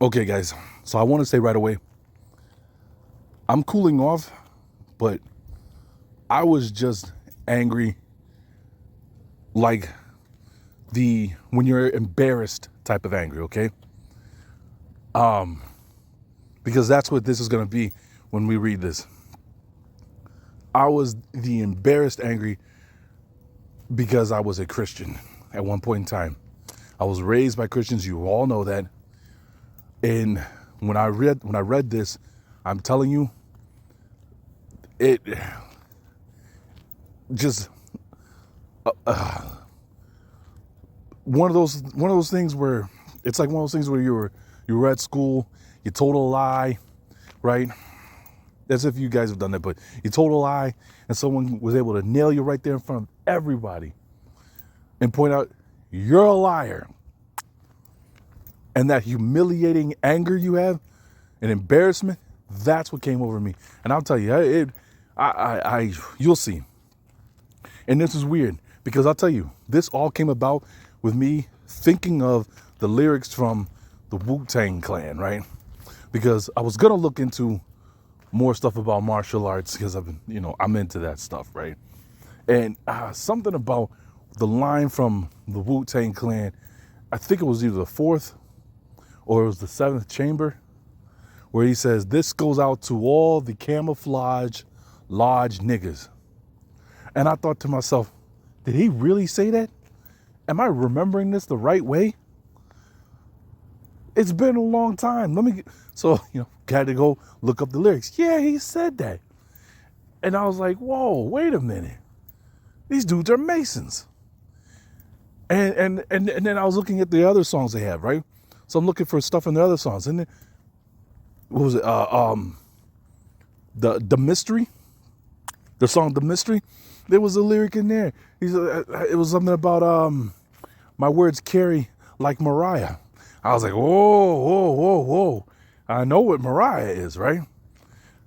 Okay, guys. So I want to say right away, I'm cooling off, but I was just angry, like the when you're embarrassed type of angry, okay? Because that's what this is going to be when we read this. I was the embarrassed angry because I was a Christian at one point in time. I was raised by Christians. You all know that. And when I read this, I'm telling you, it just one of those things where it's like one of those things where you were at school, you told a lie, right? As if you guys have done that, but you told a lie and someone was able to nail you right there in front of everybody and point out you're a liar. And that humiliating anger you have and embarrassment, that's what came over me. And I'll tell you, you'll see. And this is weird because I'll tell you, this all came about with me thinking of the lyrics from the Wu-Tang Clan, right? Because I was gonna look into more stuff about martial arts because I'm into that stuff, right? And something about the line from the Wu-Tang Clan, I think it was either the fourth or it was the seventh chamber, where he says, "This goes out to all the camouflage lodge niggas." And I thought to myself, did he really say that? Am I remembering this the right way? It's been a long time. Had to go look up the lyrics. Yeah, he said that. And I was like, whoa, wait a minute. These dudes are Masons. And then I was looking at the other songs they have, right? So I'm looking for stuff in the other songs. And then, what was it? The Mystery, the song "The Mystery." There was a lyric in there. It was something about my words carry like Mariah. I was like, whoa, whoa, whoa, whoa. I know what Mariah is, right?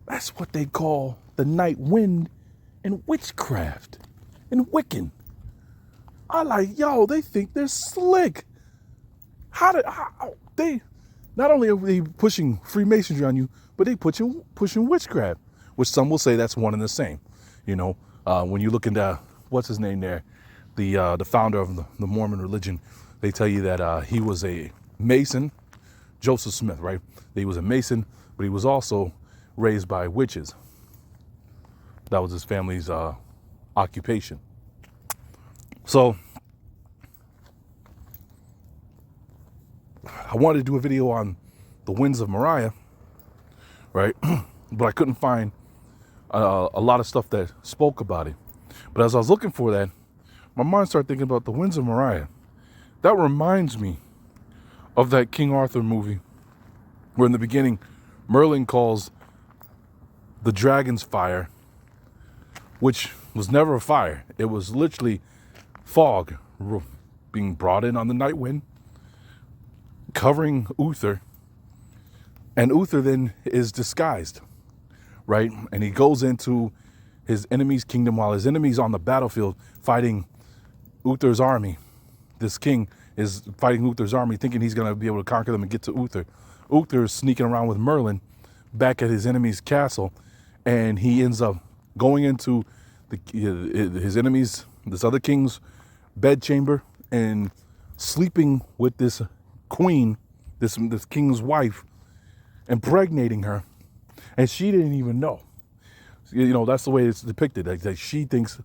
That's what they call the night wind in witchcraft, in Wiccan. I like, yo, they think they're slick. How they not only are they pushing Freemasonry on you, but they pushing witchcraft, which some will say that's one and the same. When you look into what's his name there, the founder of the Mormon religion, they tell you that he was a Mason, Joseph Smith, right? He was a Mason, but he was also raised by witches. That was his family's occupation. So I wanted to do a video on the winds of Mariah, right? But I couldn't find a lot of stuff that spoke about it. But as I was looking for that, my mind started thinking about the winds of Mariah. That reminds me of that King Arthur movie where in the beginning Merlin calls the dragon's fire, which was never a fire. It was literally fog being brought in on the night wind, covering Uther, and Uther then is disguised, right? And he goes into his enemy's kingdom while his enemy's on the battlefield fighting Uther's army. This king is fighting Uther's army, thinking he's going to be able to conquer them and get to Uther. Uther is sneaking around with Merlin back at his enemy's castle, and he ends up going into his enemy's, this other king's bedchamber, and sleeping with this queen, this king's wife, impregnating her, and she didn't even know. That's the way it's depicted. Like she thinks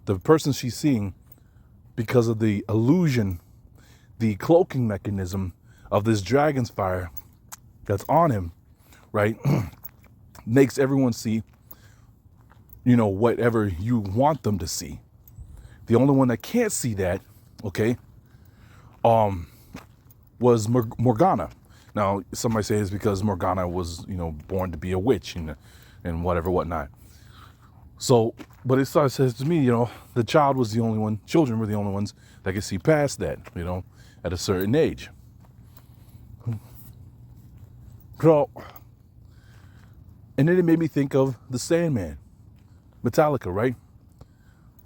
the person she's seeing, because of the illusion, the cloaking mechanism of this dragon's fire that's on him, right, makes everyone see, whatever you want them to see. The only one that can't see that, okay, was Morgana. Now, somebody say it's because Morgana was, born to be a witch and whatnot. So, but it says to me, the children were the only ones that could see past that, at a certain age. So, and then it made me think of the Sandman, Metallica, right?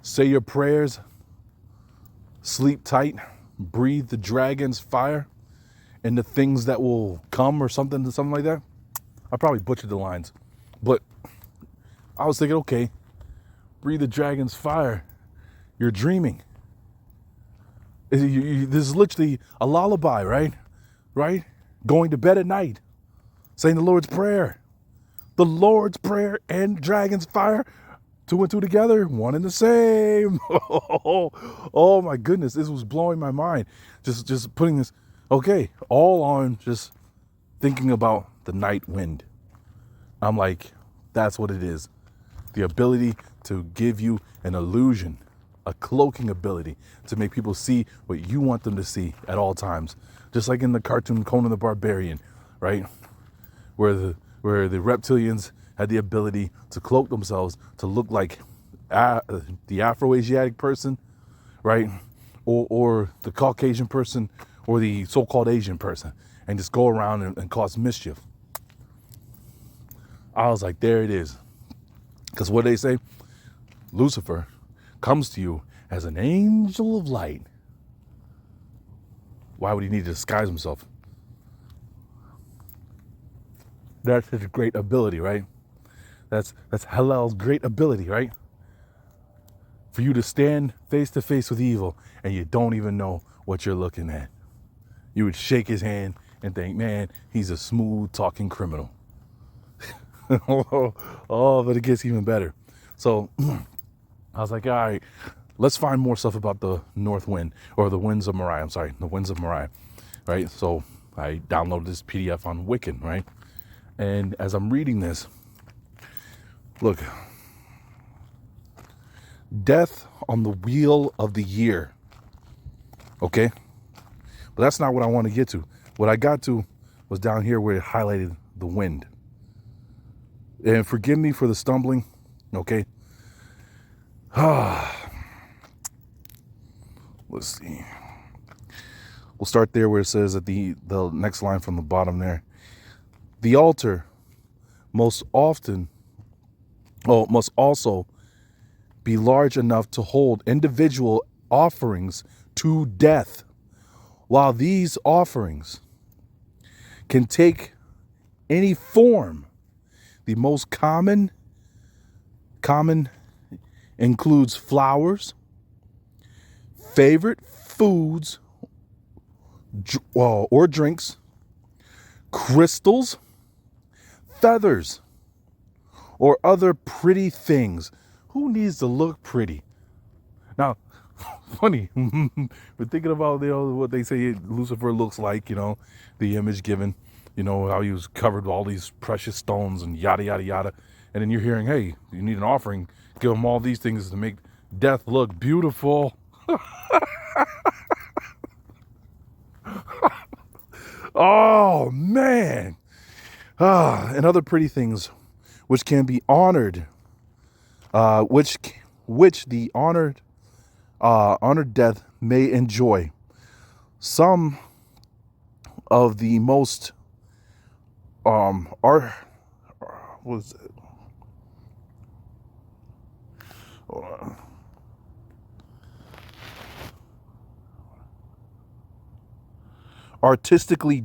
Say your prayers, sleep tight, breathe the dragon's fire, and the things that will come or something like that. I probably butchered the lines, but I was thinking, okay, breathe the dragon's fire. You're dreaming. This is literally a lullaby, right? Right? Going to bed at night, saying the Lord's Prayer. The Lord's Prayer and dragon's fire, 2 and 2 together, one and the same. Oh my goodness, this was blowing my mind. Just putting this, okay, all on just thinking about the night wind. I'm like, that's what it is. The ability to give you an illusion, a cloaking ability to make people see what you want them to see at all times. Just like in the cartoon Conan the Barbarian, right? Where the reptilians had the ability to cloak themselves to look like the Afro-Asiatic person, right? Or the Caucasian person, or the so-called Asian person, and just go around and cause mischief. I was like, there it is. Because what they say, Lucifer comes to you as an angel of light. Why would he need to disguise himself? That's his great ability, right? That's Hallel's great ability, right? For you to stand face to face with evil and you don't even know what you're looking at. You would shake his hand and think, man, he's a smooth talking criminal. Oh, but it gets even better. So I was like, all right, let's find more stuff about the North Wind, or the Winds of Moriah. I'm sorry, the Winds of Moriah, right? So I downloaded this PDF on Wiccan, right? And as I'm reading this, look, death on the wheel of the year. Okay? But that's not what I want to get to. What I got to was down here where it highlighted the wind. And forgive me for the stumbling, okay? Let's see. We'll start there where it says at the next line from the bottom there. The altar must also be large enough to hold individual offerings to death. While these offerings can take any form, the most common includes flowers, favorite foods or drinks, crystals, feathers, or other pretty things. Who needs to look pretty? Now, funny, we're thinking about, what they say Lucifer looks like, the image given, how he was covered with all these precious stones and yada, yada, yada. And then you're hearing, hey, you need an offering. Give him all these things to make death look beautiful. Oh, man. And other pretty things which can be honored, which the honored death may enjoy. Some of the most artistically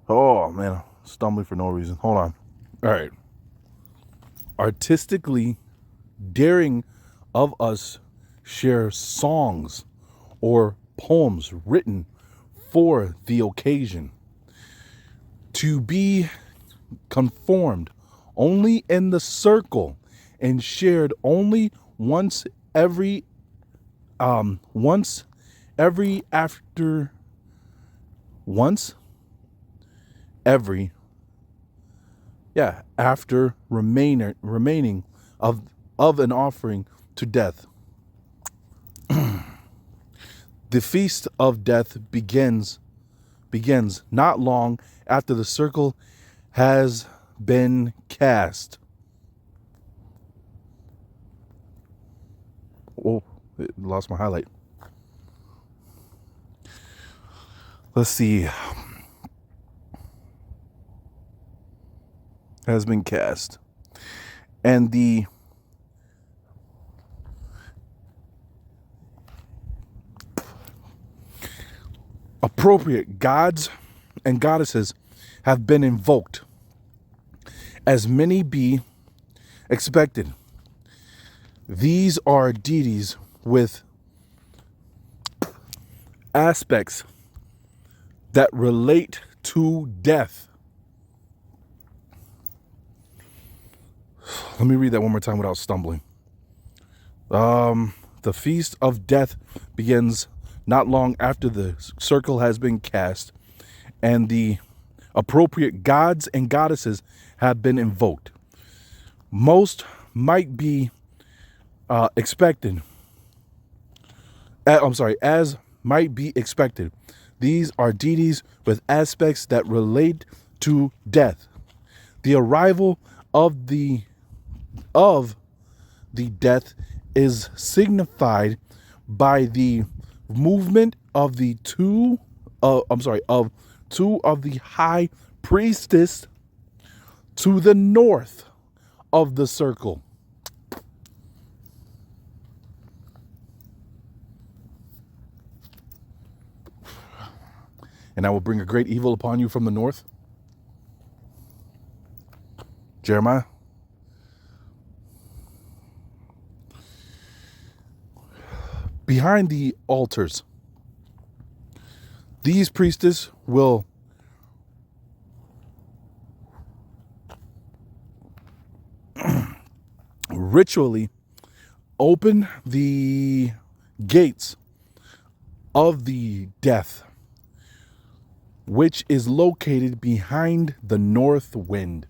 oh man, stumbling for no reason. Hold on. All right. Artistically daring of us share songs or poems written for the occasion, to be conformed only in the circle and shared only once every after remaining of an offering to death. The feast of death begins not long after the circle has been cast. Oh, lost my highlight. Let's see. Has been cast. And the appropriate gods and goddesses have been invoked, as many be expected. These are deities with aspects that relate to death. Let me read that one more time without stumbling. The feast of death begins not long after the circle has been cast, and the appropriate gods and goddesses have been invoked. Most might be expected. As might be expected. These are deities with aspects that relate to death. The arrival of the death is signified by the movement of the two of the high priestess to the north of the circle. And I will bring a great evil upon you from the north. Jeremiah. Behind the altars, these priestesses will ritually open the gates of the death, which is located behind the north wind.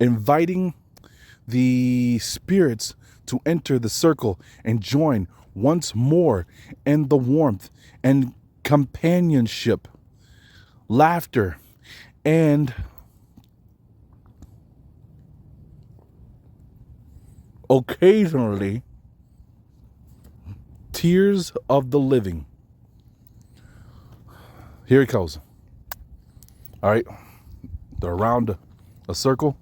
Inviting the spirits to enter the circle and join once more in the warmth and companionship, laughter, and occasionally tears of the living. Here it goes. All right, they're around a circle.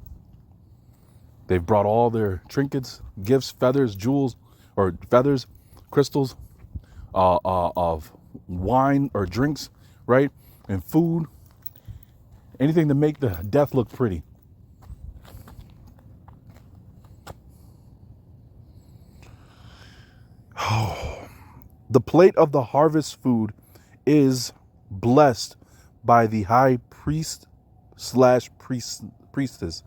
They've brought all their trinkets, gifts, feathers, jewels, or feathers, crystals, of wine or drinks, right? And food, anything to make the death look pretty. The plate of the harvest food is blessed by the high priest / priestess,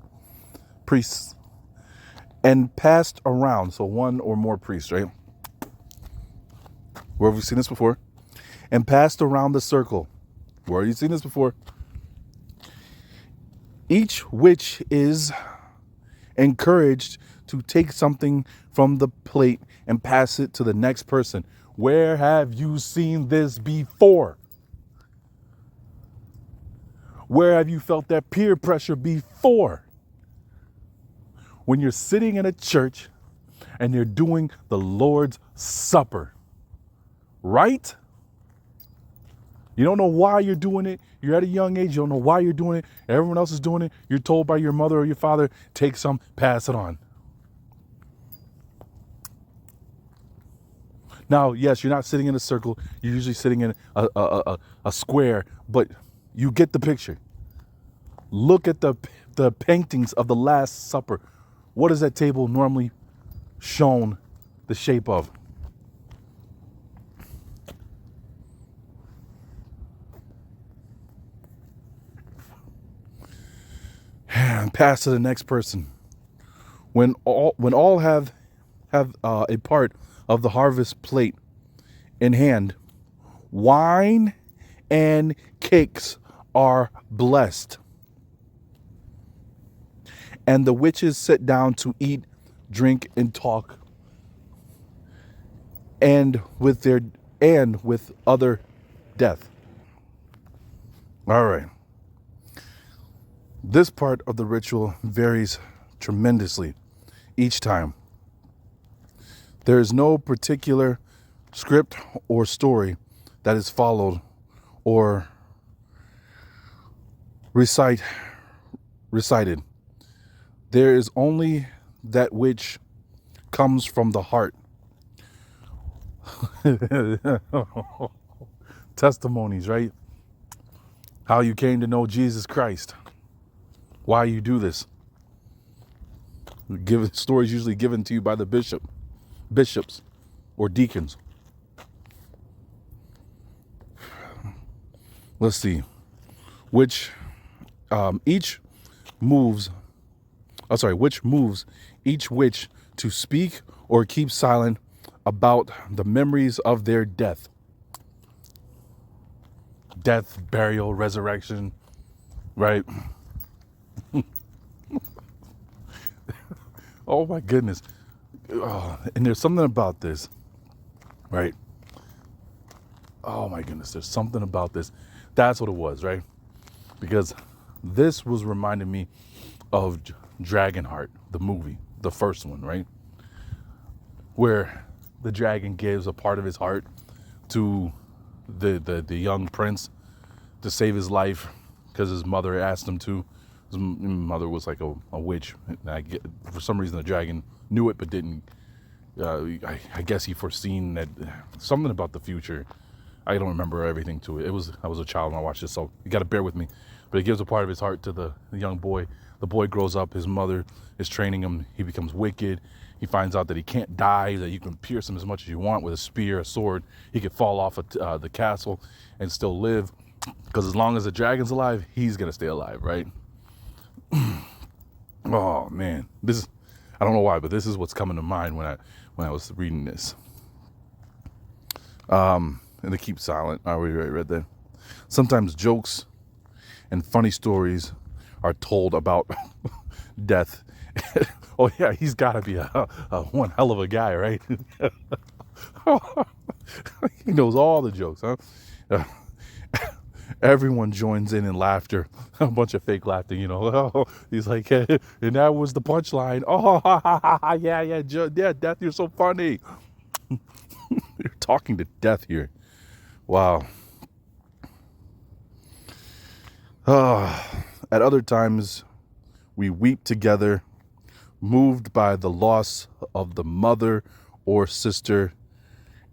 priests, and passed around. So one or more priests, right? Where have we seen this before? And passed around the circle. Where have you seen this before? Each witch is encouraged to take something from the plate and pass it to the next person. Where have you seen this before? Where have you felt that peer pressure before? When you're sitting in a church and you're doing the Lord's Supper, right? You don't know why you're doing it. You're at a young age. You don't know why you're doing it. Everyone else is doing it. You're told by your mother or your father, take some, pass it on. Now, yes, you're not sitting in a circle. You're usually sitting in a square, but you get the picture. Look at the paintings of the Last Supper. What is that table normally shown the shape of? And pass to the next person. When all have a part of the harvest plate in hand, wine and cakes are blessed. And the witches sit down to eat, drink, and talk, and with other death. All right. This part of the ritual varies tremendously each time. There is no particular script or story that is followed or recited. There is only that which comes from the heart. Testimonies, right? How you came to know Jesus Christ. Why you do this. Given stories usually given to you by the bishops or deacons. Let's see. Which moves each witch to speak or keep silent about the memories of their death. Death, burial, resurrection, right? Oh my goodness. Oh, and there's something about this, right? Oh my goodness, there's something about this. That's what it was, right? Because this was reminding me of Dragonheart, the movie, the first one, right? Where the dragon gives a part of his heart to the young prince to save his life because his mother asked him to. His mother was like a witch. And for some reason, the dragon knew it but didn't. I guess he foreseen that something about the future. I don't remember everything to it. I was a child when I watched this, so you got to bear with me. But he gives a part of his heart to the young boy. The boy grows up. His mother is training him. He becomes wicked. He finds out that he can't die, that you can pierce him as much as you want with a spear, a sword. He could fall off of the castle and still live. Because as long as the dragon's alive, he's going to stay alive, right? Oh, man. I don't know why, but this is what's coming to mind when I was reading this. And they keep silent. I already read that. Sometimes jokes and funny stories are told about death. Oh yeah, he's got to be a one hell of a guy, right? He knows all the jokes, huh? Everyone joins in laughter, a bunch of fake laughter, Oh, he's like, hey, and that was the punchline. Oh, yeah, Death, you're so funny. You're talking to death here. Wow. At other times, we weep together, moved by the loss of the mother or sister,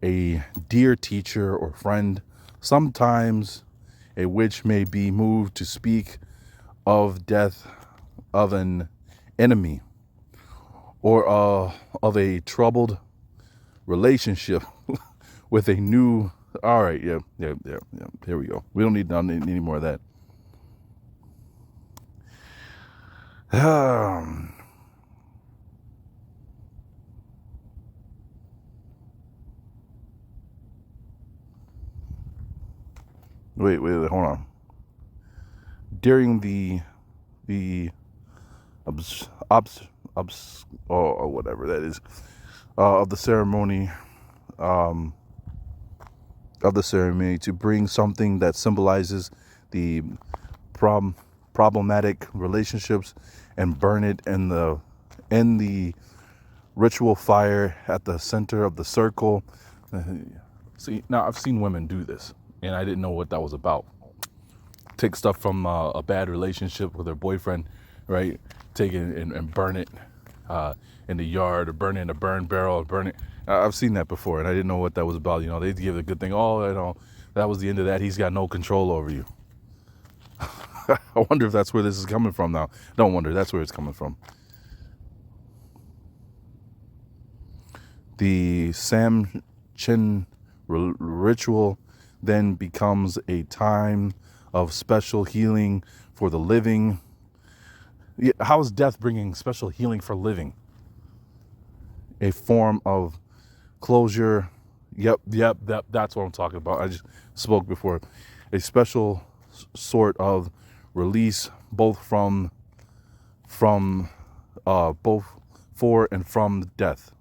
a dear teacher or friend. Sometimes a witch may be moved to speak of death of an enemy or of a troubled relationship with a new. All right, yeah. Here we go. We don't need any more of that. Wait, hold on. During the or whatever that is of the ceremony to bring something that symbolizes the problematic relationships and burn it in the ritual fire at the center of the circle. See, now I've seen women do this, and I didn't know what that was about. Take stuff from a bad relationship with their boyfriend, right? Take it and burn it in the yard, or burn it in a burn barrel, or burn it. I've seen that before, and I didn't know what that was about. They give it a good thing. Oh, that was the end of that. He's got no control over you. I wonder if that's where this is coming from now. Don't wonder. That's where it's coming from. The Samhain ritual then becomes a time of special healing for the living. How is death bringing special healing for living? A form of closure. Yep, that's what I'm talking about. I just spoke before. A special sort of release, both from both for and from death.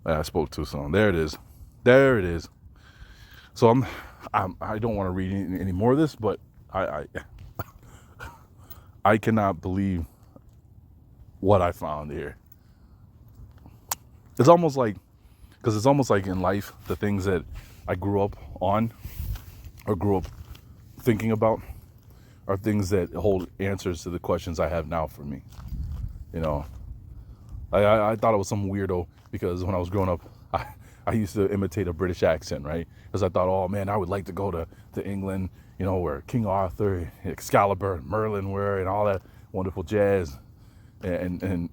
I spoke too soon. There it is. So I don't want to read any more of this, but I cannot believe what I found here. It's almost like in life, the things that I grew up on or grew up thinking about are things that hold answers to the questions I have now for me. You know, I thought it was some weirdo because when I was growing up, I used to imitate a British accent, right? Because I thought, oh man, I would like to go to England, you know, where King Arthur, Excalibur, and Merlin were, and all that wonderful jazz. And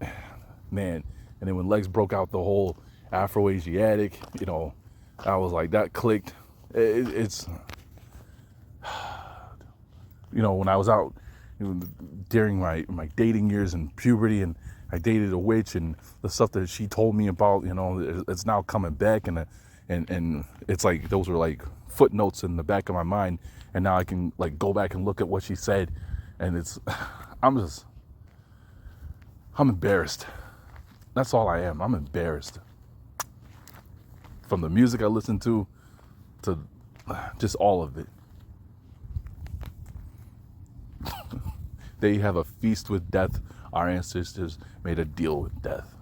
man, and then when Legs broke out the whole Afro-Asiatic, you know, I was like, that clicked. It's, you know, when I was out, you know, during my dating years and puberty, and I dated a witch, and the stuff that she told me about, you know, it's now coming back, and it's like those were like footnotes in the back of my mind, and now I can like go back and look at what she said, and it's, I'm embarrassed. That's all I am. I'm embarrassed. From the music I listen to just all of it. They have a feast with death. Our ancestors made a deal with death.